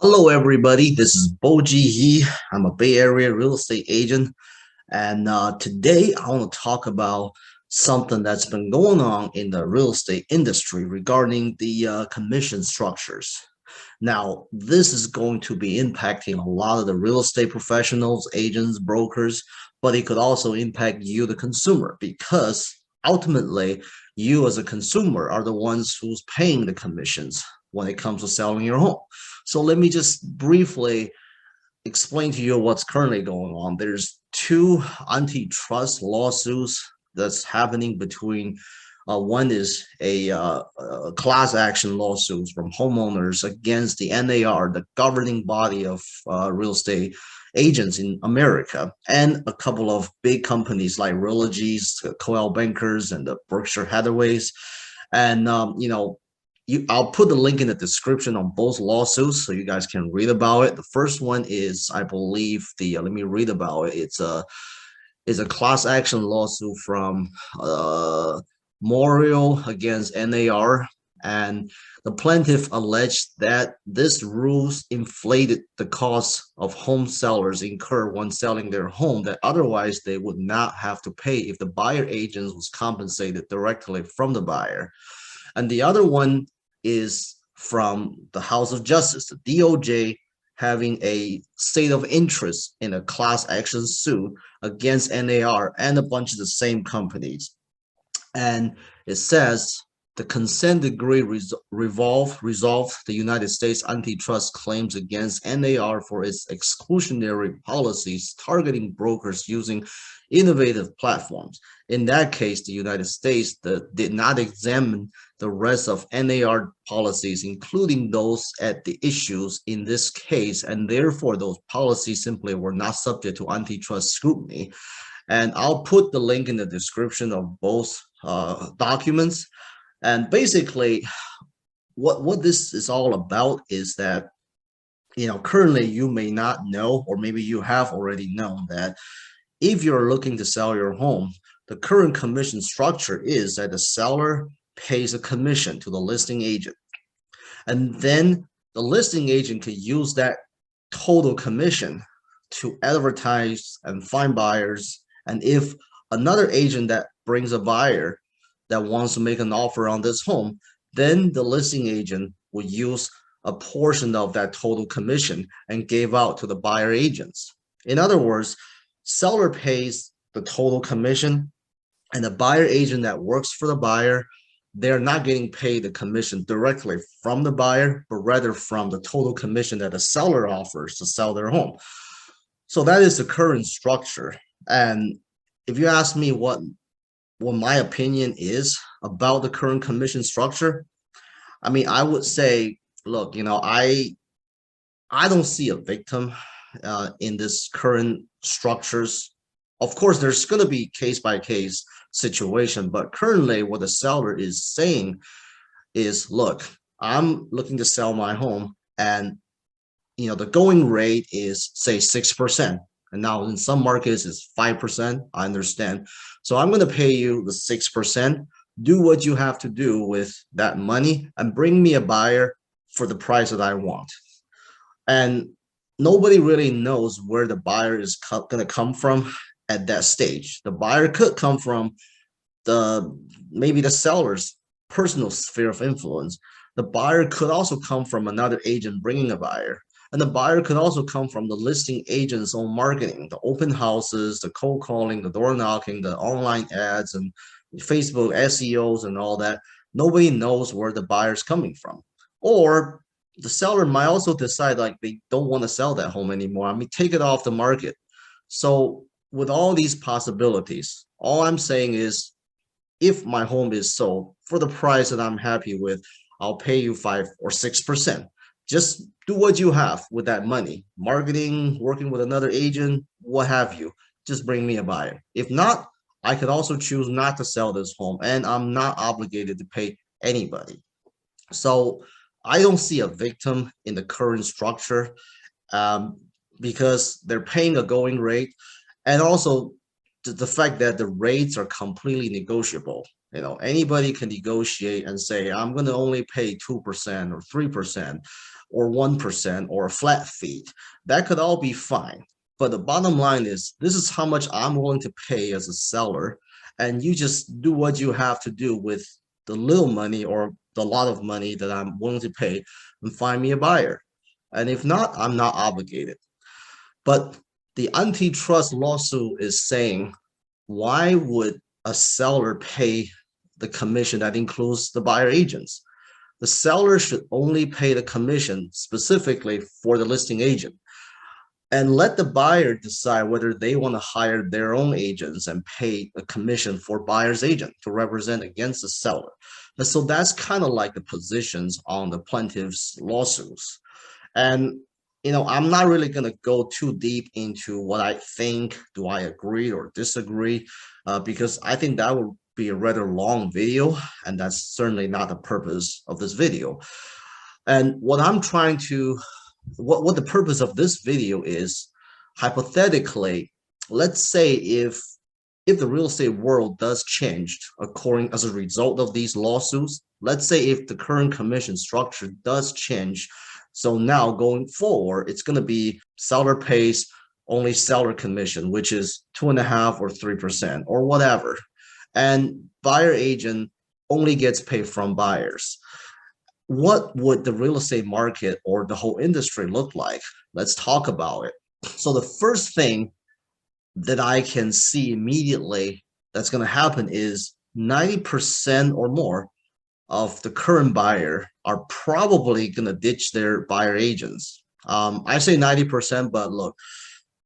Hello, everybody. This is Bojie He. I'm a Bay Area real estate agent. And today I want to talk about something that's been going on in the real estate industry regarding the commission structures. Now, this is going to be impacting a lot of the real estate professionals, agents, brokers, but it could also impact you, the consumer, because ultimately you as a consumer are the ones who's paying the commissions when it comes to selling your home. So let me just briefly explain to you what's currently going on. There's two antitrust lawsuits that's happening between one is a class action lawsuits from homeowners against the NAR, the governing body of real estate agents in America, and a couple of big companies like Realogies, Coldwell Bankers, and the Berkshire Hathaways. And I'll put the link in the description on both lawsuits so you guys can read about it. The first one is, I believe, let me read about it. It's a class action lawsuit from Memorial against NAR, and the plaintiff alleged that this rules inflated the cost of home sellers incur when selling their home that otherwise they would not have to pay if the buyer agent was compensated directly from the buyer. And the other one is from the House of Justice, the DOJ having a state of interest in a class action suit against NAR and a bunch of the same companies. And it says the consent decree resolved the United States antitrust claims against NAR for its exclusionary policies targeting brokers using innovative platforms. In that case, the United States did not examine the rest of NAR policies, including those at the issues in this case, and therefore those policies simply were not subject to antitrust scrutiny. And I'll put the link in the description of both documents. And basically, what this is all about is that, currently you may not know, or maybe you have already known that if you're looking to sell your home, the current commission structure is that the seller pays a commission to the listing agent. And then the listing agent could use that total commission to advertise and find buyers. And if another agent that brings a buyer that wants to make an offer on this home, then the listing agent would use a portion of that total commission and give out to the buyer agents. In other words, seller pays the total commission, and the buyer agent that works for the buyer, they're not getting paid the commission directly from the buyer, but rather from the total commission that the seller offers to sell their home. So that is the current structure. And if you ask me what my opinion is about the current commission structure, I mean, I would say, look, I don't see a victim in this current structures. Of course, there's going to be case by case situation, but currently what the seller is saying is, look, I'm looking to sell my home, and the going rate is, say, 6%. And now in some markets it's 5%. I understand. So I'm going to pay you the 6%. Do what you have to do with that money and bring me a buyer for the price that I want. And nobody really knows where the buyer is going to come from at that stage. The buyer could come from maybe the seller's personal sphere of influence. The buyer could also come from another agent bringing a buyer. And the buyer could also come from the listing agent's own marketing, the open houses, the cold calling, the door knocking, the online ads, and Facebook SEOs and all that. Nobody knows where the buyer's coming from. Or the seller might also decide like they don't want to sell that home anymore. I mean, take it off the market. So with all these possibilities, all I'm saying is, if my home is sold for the price that I'm happy with, I'll pay you 5 or 6%. Just do what you have with that money. Marketing, working with another agent, what have you. Just bring me a buyer. If not, I could also choose not to sell this home, and I'm not obligated to pay anybody. So I don't see a victim in the current structure because they're paying a going rate, and also the fact that the rates are completely negotiable. Anybody can negotiate and say, I'm going to only pay 2% or 3%. or 1% or a flat fee. That could all be fine. But the bottom line is, this is how much I'm willing to pay as a seller. And you just do what you have to do with the little money or the lot of money that I'm willing to pay and find me a buyer. And if not, I'm not obligated. But the antitrust lawsuit is saying, why would a seller pay the commission that includes the buyer agents? The seller should only pay the commission specifically for the listing agent and let the buyer decide whether they want to hire their own agents and pay a commission for buyer's agent to represent against the seller. And so that's kind of like the positions on the plaintiff's lawsuits. And I'm not really going to go too deep into what I think, do I agree or disagree, because I think that would be a rather long video, and that's certainly not the purpose of this video. And what I'm trying to, what the purpose of this video is, hypothetically, let's say if the real estate world does change as a result of these lawsuits, let's say if the current commission structure does change, so now going forward, it's going to be seller pays only seller commission, which is 2.5% or 3% or whatever. And buyer agent only gets paid from buyers. What would the real estate market or the whole industry look like? Let's talk about it. So the first thing that I can see immediately that's going to happen is 90% or more of the current buyer are probably going to ditch their buyer agents. I say 90%, but look,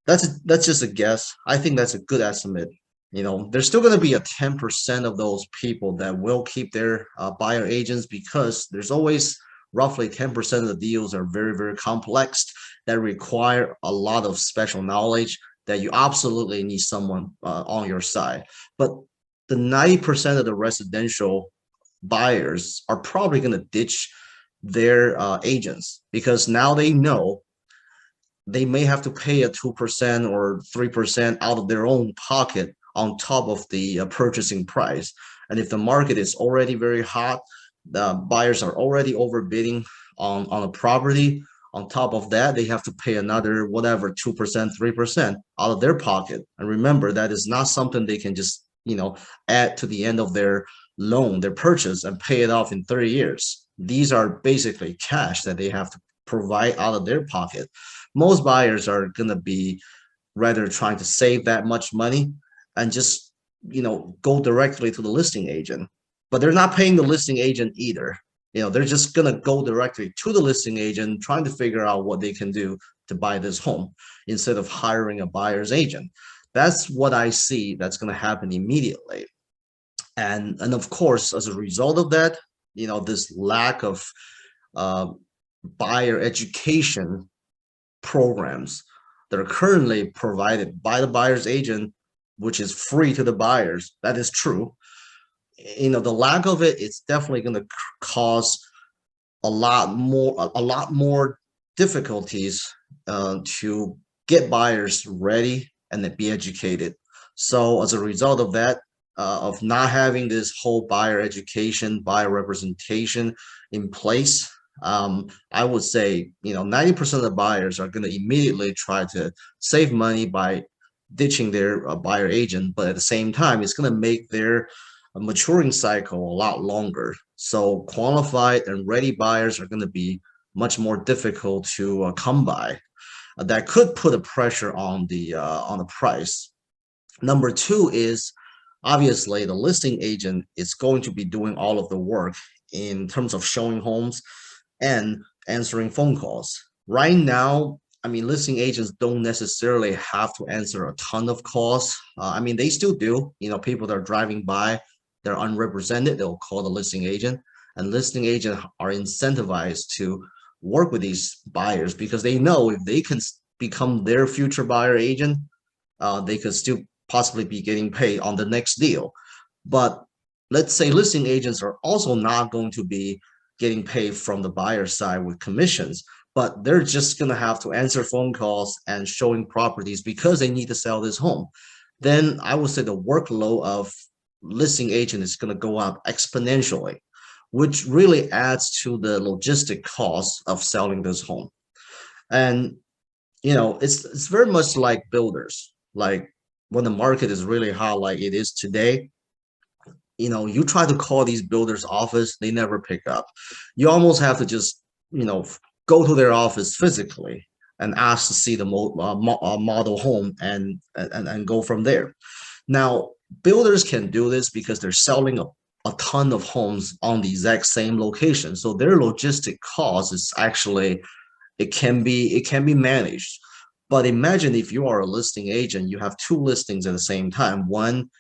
that's just a guess. I think that's a good estimate. There's still going to be a 10% of those people that will keep their buyer agents, because there's always roughly 10% of the deals are very, very complex that require a lot of special knowledge that you absolutely need someone on your side. But the 90% of the residential buyers are probably going to ditch their agents, because now they know they may have to pay a 2% or 3% out of their own pocket on top of the purchasing price. And if the market is already very hot, the buyers are already overbidding on a property. On top of that, they have to pay another whatever 2%, 3% out of their pocket. And remember, that is not something they can just add to the end of their loan, their purchase, and pay it off in 30 years. These are basically cash that they have to provide out of their pocket. Most buyers are going to be rather trying to save that much money and just go directly to the listing agent. But they're not paying the listing agent either. They're just going to go directly to the listing agent, trying to figure out what they can do to buy this home instead of hiring a buyer's agent. That's what I see that's going to happen immediately. And of course, as a result of that, this lack of buyer education programs that are currently provided by the buyer's agent, which is free to the buyers, that is true. The lack of it, it's definitely going to cause a lot more difficulties to get buyers ready and then be educated. So as a result of that, of not having this whole buyer education, buyer representation in place, I would say 90% of the buyers are going to immediately try to save money by ditching their buyer agent, but at the same time, it's going to make their maturing cycle a lot longer. So qualified and ready buyers are going to be much more difficult to come by. That could put a pressure on the price. Number two is obviously the listing agent is going to be doing all of the work in terms of showing homes and answering phone calls. Right now, listing agents don't necessarily have to answer a ton of calls. They still do. People that are driving by, they're unrepresented, they'll call the listing agent, and listing agents are incentivized to work with these buyers because they know if they can become their future buyer agent, they could still possibly be getting paid on the next deal. But let's say listing agents are also not going to be getting paid from the buyer side with commissions, but they're just going to have to answer phone calls and showing properties because they need to sell this home. Then I would say the workload of listing agent is going to go up exponentially. which really adds to the logistic cost of selling this home. And it's very much like builders. Like when the market is really hot, like it is today, you try to call these builders' office, they never pick up. You almost have to just, go to their office physically and ask to see the model home and go from there. Now, builders can do this because they're selling a ton of homes on the exact same location. So their logistic cost is actually it can be managed. But imagine if you are a listing agent, you have two listings at the same time, one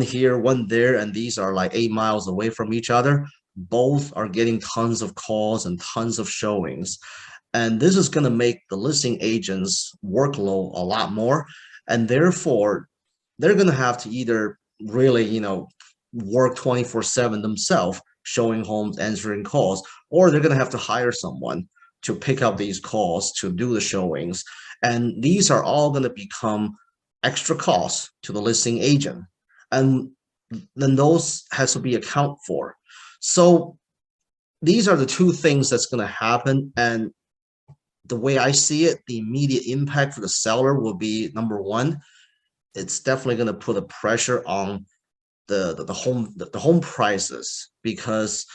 here, one there, and these are like 8 miles away from each other. Both are getting tons of calls and tons of showings. And this is going to make the listing agents workload a lot more. And therefore, they're going to have to either really, work 24/7 themselves, showing homes, answering calls, or they're going to have to hire someone to pick up these calls to do the showings. And these are all going to become extra costs to the listing agent. And then those has to be accounted for. So these are the two things that's going to happen. And the way I see it, the immediate impact for the seller will be, number one, it's definitely going to put a pressure on the home prices, because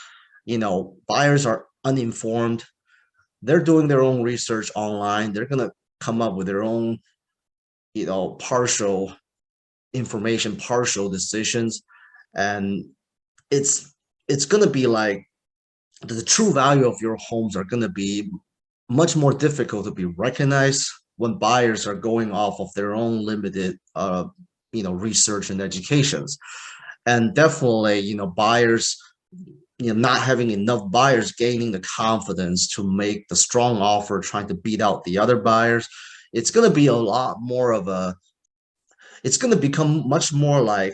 buyers are uninformed. They're doing their own research online. They're going to come up with their own partial information, partial decisions. And it's going to be like the true value of your homes are going to be much more difficult to be recognized when buyers are going off of their own limited research and educations. And definitely buyers, not having enough buyers gaining the confidence to make the strong offer, trying to beat out the other buyers, it's going to be a lot more of it's going to become much more like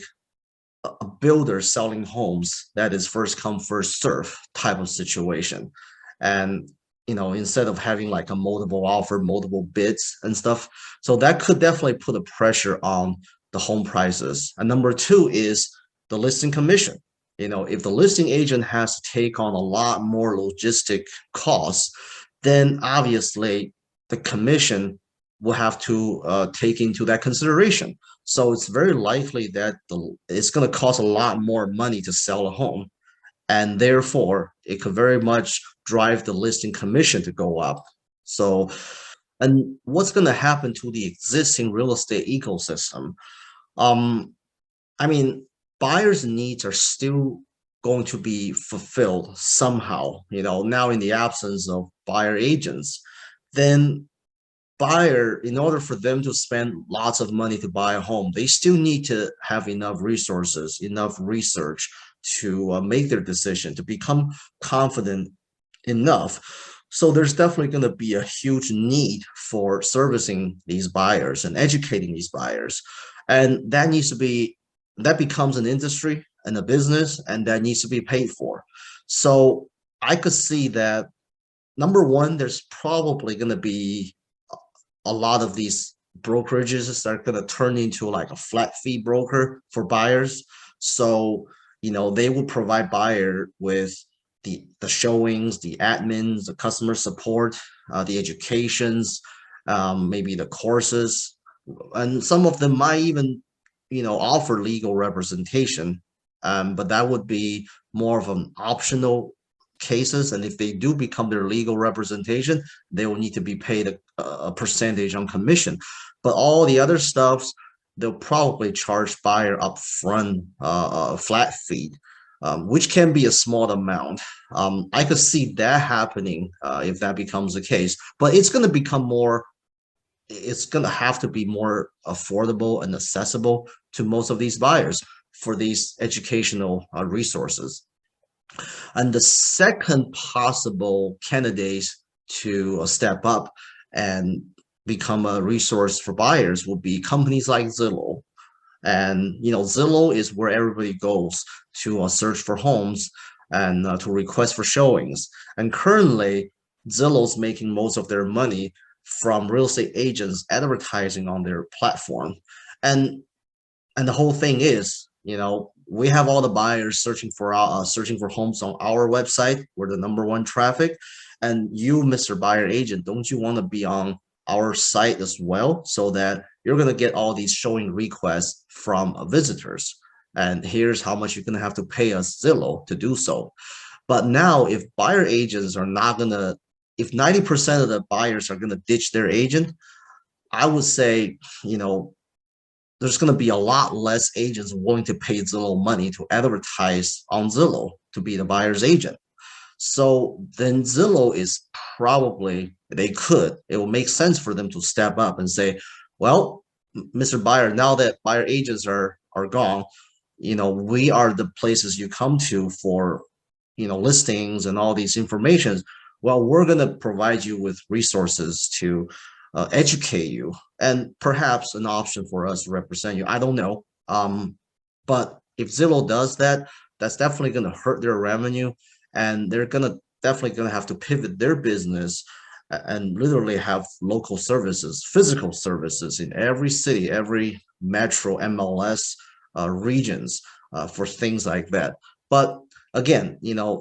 a builder selling homes that is first come first serve type of situation. And instead of having like a multiple offer, multiple bids and stuff, so that could definitely put a pressure on the home prices. And number two is the listing commission. If the listing agent has to take on a lot more logistic costs, then obviously the commission will have to take into that consideration. So it's very likely that it's going to cost a lot more money to sell a home, and therefore it could very much drive the listing commission to go up. So, and what's going to happen to the existing real estate ecosystem? Um, I mean, buyers' needs are still going to be fulfilled somehow. Now in the absence of buyer agents, then buyer, in order for them to spend lots of money to buy a home, they still need to have enough resources, enough research to make their decision, to become confident enough. So there's definitely going to be a huge need for servicing these buyers and educating these buyers. And that becomes an industry and a business, and that needs to be paid for. So I could see that, number one, there's probably going to be a lot of these brokerages that are going to turn into like a flat fee broker for buyers. So, they will provide buyer with the showings, the admins, the customer support, the educations, maybe the courses, and some of them might even, offer legal representation. But that would be more of an optional cases. And if they do become their legal representation, they will need to be paid a percentage on commission. But all the other stuffs, they'll probably charge buyer upfront a flat fee, which can be a small amount. I could see that happening if that becomes the case, but it's going to become more, it's going to have to be more affordable and accessible to most of these buyers for these educational resources. And the second possible candidate to step up and become a resource for buyers will be companies like Zillow. And Zillow is where everybody goes to search for homes and to request for showings. And currently, Zillow's making most of their money from real estate agents advertising on their platform. And the whole thing is, we have all the buyers searching for homes on our website. We're the #1 traffic, and you, Mr. Buyer Agent, don't you want to be on our site as well, so that you're going to get all these showing requests from visitors? And here's how much you're going to have to pay us, Zillow, to do so. But now, if buyer agents are not going to, if 90% of the buyers are going to ditch their agent, I would say, there's going to be a lot less agents willing to pay Zillow money to advertise on Zillow to be the buyer's agent. So then Zillow is probably, it will make sense for them to step up and say, well, Mr. Buyer, now that buyer agents are gone, we are the places you come to for, listings and all these informations. Well, we're going to provide you with resources to educate you, and perhaps an option for us to represent you. I don't know. But if Zillow does that, that's definitely going to hurt their revenue, and they're definitely going to have to pivot their business and literally have local services, physical services in every city, every metro MLS regions for things like that. But again,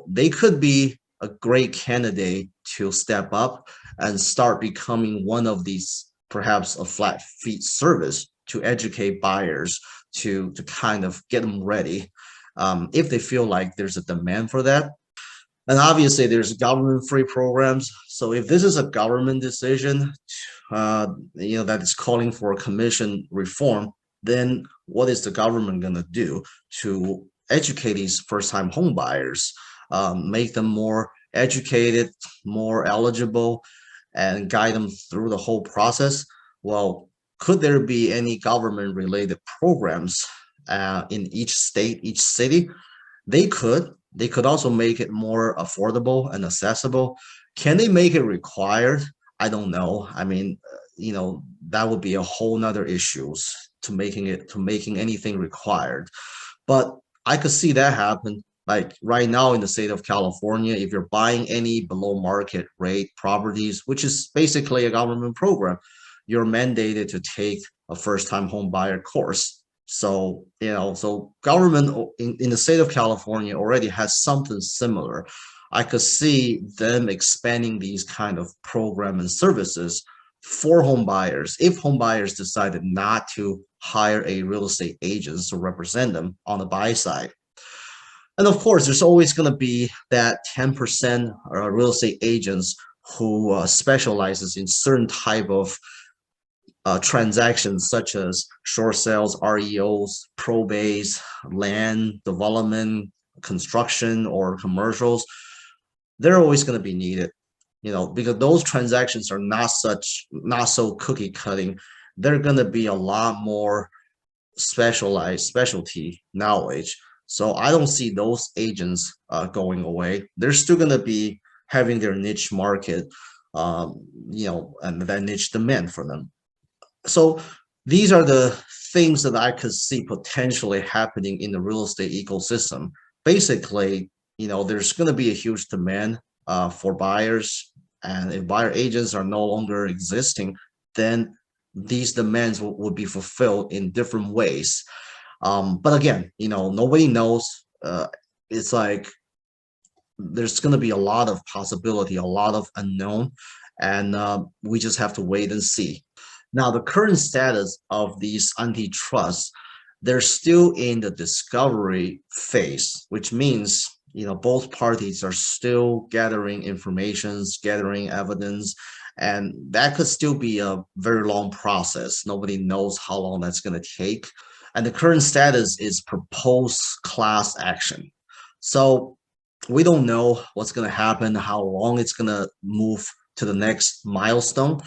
they could be a great candidate to step up and start becoming one of these, perhaps a flat fee service to educate buyers, to kind of get them ready, if they feel like there's a demand for that. And obviously there's government free programs. So if this is a government decision, that is calling for a commission reform, then what is the government going to do to educate these first time home buyers, make them more educated, more eligible, and guide them through the whole process? Well, could there be any government related programs in each state, each city? They could. They could also make it more affordable and accessible. Can they make it required? I don't know. I mean, that would be a whole nother issues to making anything required. But I could see that happen. Like right now in the state of California, if you're buying any below market rate properties, which is basically a government program, you're mandated to take a first time home buyer course. So, so government in the state of California already has something similar. I could see them expanding these kind of program and services for home buyers if home buyers decided not to hire a real estate agent to represent them on the buy side. And of course, there's always going to be that 10% real estate agents who specializes in certain type of transactions, such as short sales, REOs, probates, land development, construction, or commercials. They're always going to be needed, because those transactions are not so cookie cutting. They're going to be a lot more specialty knowledge. So I don't see those agents going away. They're still going to be having their niche market, and that niche demand for them. So these are the things that I could see potentially happening in the real estate ecosystem. Basically, there's going to be a huge demand for buyers, and if buyer agents are no longer existing, then these demands will be fulfilled in different ways. But again, nobody knows. It's like there's going to be a lot of possibility, a lot of unknown, and we just have to wait and see. Now, the current status of these antitrust, they're still in the discovery phase, which means, both parties are still gathering information, gathering evidence, and that could still be a very long process. Nobody knows how long that's going to take. And the current status is proposed class action. So we don't know what's going to happen, how long it's going to move to the next milestone.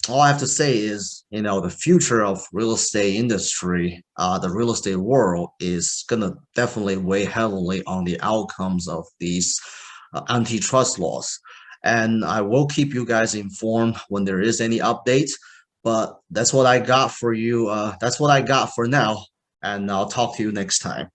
All I have to say is, the future of real estate industry, the real estate world is going to definitely weigh heavily on the outcomes of these antitrust laws. And I will keep you guys informed when there is any updates, but that's what I got for you. That's what I got for now. And I'll talk to you next time.